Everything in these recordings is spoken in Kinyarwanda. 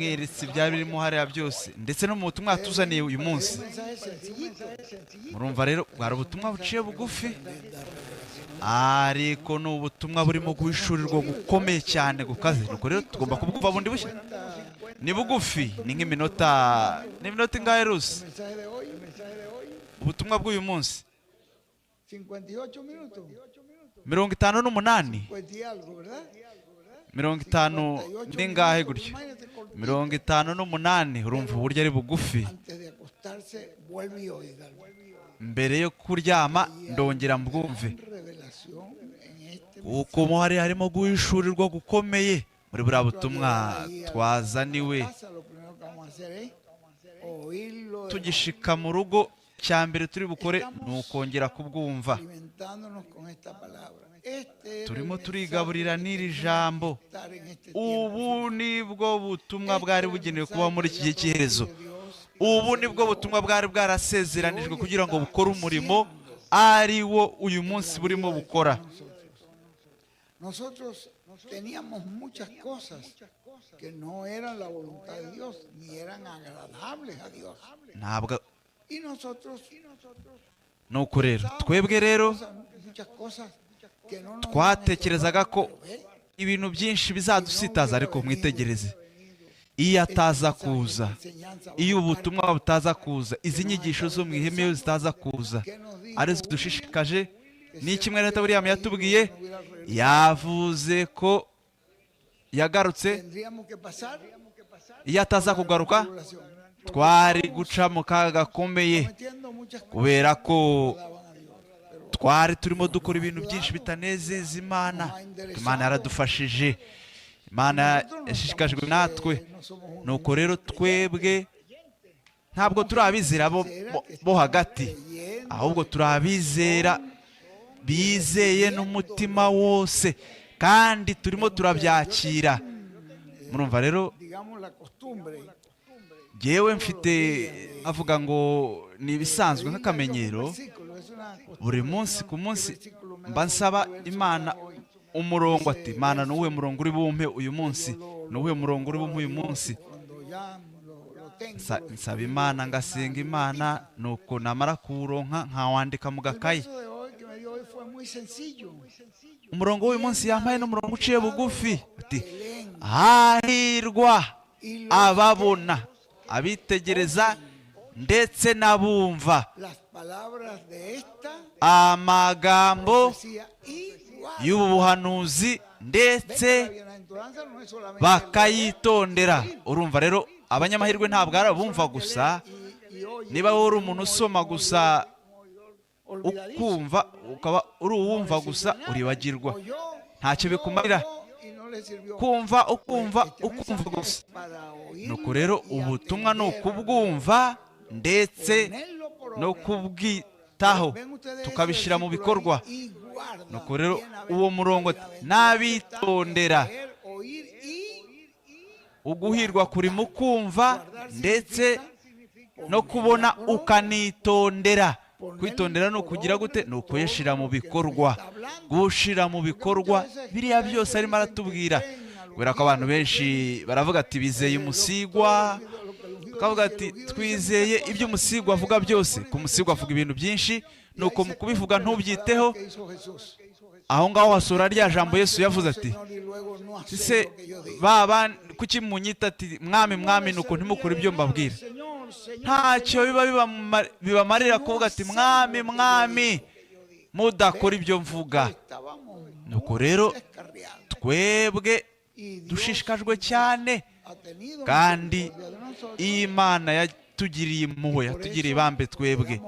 yamweretse ibyari birimo hariya byose, ndetse no mu butumwa yatuzaniye uyu munsi. Murumva rero bwari ubutumwa buciye bugufi, ariko ni ubutumwa burimo guhishurirwa gukomeye cyane gukaze. Nuko rero tugomba kubwumva bundi bushya. Ni bugufi, ni nk'iminota, ni iminota ingahe Rusi? Ubutumwa bw'uyu munsi 58. 50 n'ingahe gutyo? 58. Urumva uburyo ari bugufi. Mbere yo kuryama ndongera mbwumve, uko hari harimo guhishurirwa gukomeye muri buriya butumwa twazaniwe. Tugishika mu rugo, cya mbere turi bukore ni ukongera kubwumva. Turimo turigaburira n'iri jambo. Ubu nibwo butumwa bwari bugenewe kuba muri iki gihe cy'iherezo. Ubu nibwo butumwa bwari bwarasezeranijwe kugira ngo bukore umurimo ari wo uyu munsi burimo bukora. Teníamos muchas cosas que no eran la voluntad de Dios ni eran agradables a Dios. Ntabwo Y nosotros nuko rero twebwe rero twatekerezaga ko ibintu byinshi bizadusitaza, ariko mwitegereze, iyo ataza kuza, iyo ubutumwa butaza kuza, izi nyigisho zo mu iheme iyo zitaza kuza, arizo dushishikaje. Ni kimwe na William yatubwiye, yavuze ko yagarutse. Iyo ataza kugaruka twari guca mu kaga gakomeye, kubera ko twari turimo dukora ibintu byinshi bitanezeza Imana. Imana yaradufashije, Imana yashishikajwe natwe. Nuko rero twebwe ntabwo turi abizera bo hagati, ahubwo turi abizera bizeye n'umutima wose, kandi turimo turabyakira. Murumva rero, yewe mfite avuga ngo ni ibisanzwe nk'akamenyero, buri munsi ku munsi mba nsaba Imana umurongo, ati Imana ni uwuhe murongo uri bumpe uyu munsi, ni uwuhe murongo uri bumpe uyu munsi. Nsaba Imana, ngasenga Imana, nuko namara kuwuronka nkawandika mu gakayi. Umurongo w'uyu munsi yampaye n'umurongo uciye bugufi, ati hahirwa ababona, abitegereza ndetse n'abumva amagambo y'ubu buhanuzi ndetse bakayitondera. Urumva rero, abanyamahirwe ntabwo ari abumva gusa. Niba wowe uri umuntu usoma gusa ukumva, ukaba uri uwumva gusa, uribagirwa, ntacyo bikumarira. Kumva ukumva gusa. Nuko rero ubutumwa ni ukubwumva ndetse no kubwitaho, tukabishyira mu bikorwa. Nuko rero uwo murongo, n'abitondera, uguhirwa kuri mu kumva ndetse no kubona ukanitondera. Kwitondera ni ukugira gute? Ni ukuyashyira mu bikorwa. Gushyira mu bikorwa biriya byose arimo aratubwira. Kubera ko abantu benshi baravuga ati bizeye umusigwa, bakavuga ati twizeye ibyo umusigwa avuga byose. Ku musigwa avuga ibintu byinshi, nuko mu kubivuga ntubyiteho. Aho ngaho hasura rya jambo Yesu yavuze ati, ese baba kuki munyita ati mwami mwami, nuko ntimukore ibyo mbabwira. Ntacyo bibamarira kuvuga ati mwami mwami mudakora ibyo mvuga. Nuko rero twebwe dushishikajwe cyane, kandi Imana yatugiriye impuhwe, yatugiriye ibambe twebwe.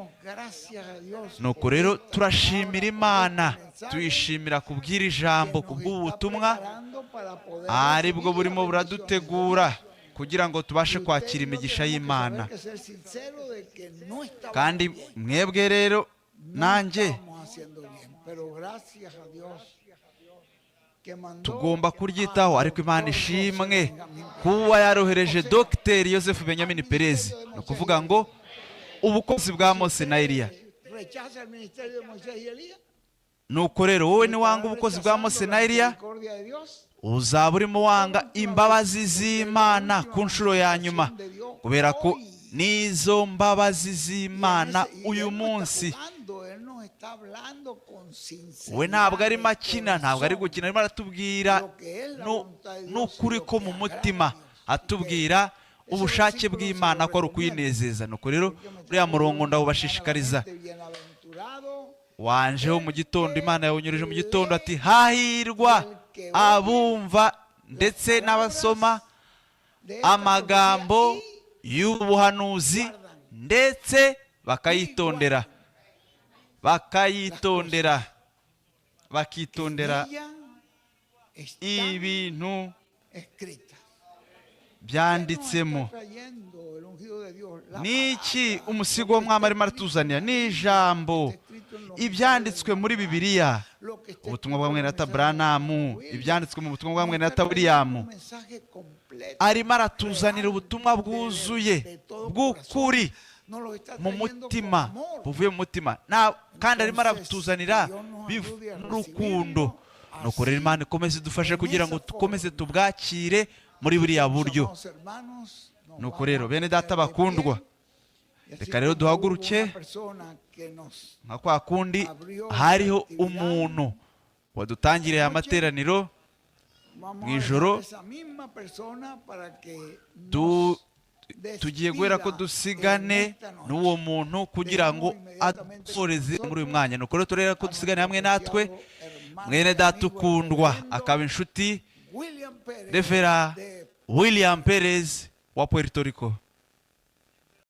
Nuko rero turashimira Imana, tuyishimira kubwira ijambo, kubw'ubutumwa aribwo burimo buradutegura kugira ngo tubashe kwakira imigisha y'Imana. Kandi mwebwe rero nanjye tugomba kuryitaho, ariko Imana ishimwe kuba yarohereje Dr. Yozefu Benyamini Perez. Ni ukuvuga ngo ubukozi bwa Mose na Eliya. Nuko rero wowe niwanga ubukozi bwa Mose na Eliya, uzaba urimo wanga imbabazi z'Imana ku nshuro ya nyuma, kubera ko n'izo mbabazi z'Imana uyu munsi we ntabwo arimo akina, ntabwo ari gukina, arimo aratubwira n'ukuri ko mu mutima, atubwira ubushake bw'Imana ko ari ukuyinezeza. Nuko rero uriya murongo ndawubashishikariza. Wanjeho mu gitondo, Imana yawunyurije mu gitondo, ati hahirwa abumva ndetse n'abasoma amagambo y'ubuhanuzi ndetse bakayitondera ibintu byanditsemo. Niki umusigo w'Umwami arimo aratuzanira? ni ijambo, ibyanditswe muri Bibiliya, ubutumwa bwa mwene data Branamu, ibyanditswe mu butumwa bwa mwene data William. Arimo aratuzanira ubutumwa bwuzuye bw'ukuri mu mutima, buvuye mu mutima, kandi arimo aratuzanira n'urukundo. Nuko rero Imana ikomeze idufashe kugira ngo dukomeze tubwakire muri buriya buryo. Nuko rero bene data bakundwa, reka rero duhaguruke nka kwa kundi hariho umuntu wadutangiriye amateraniro mu ijoro. Tugiye guhera ko dusigane n'uwo muntu kugira ngo adusoreze muri uyu mwanya. Nuko rero turera ko dusigane hamwe natwe mwene data ukundwa, akaba inshuti Revera William Perez wa Puerto Rico.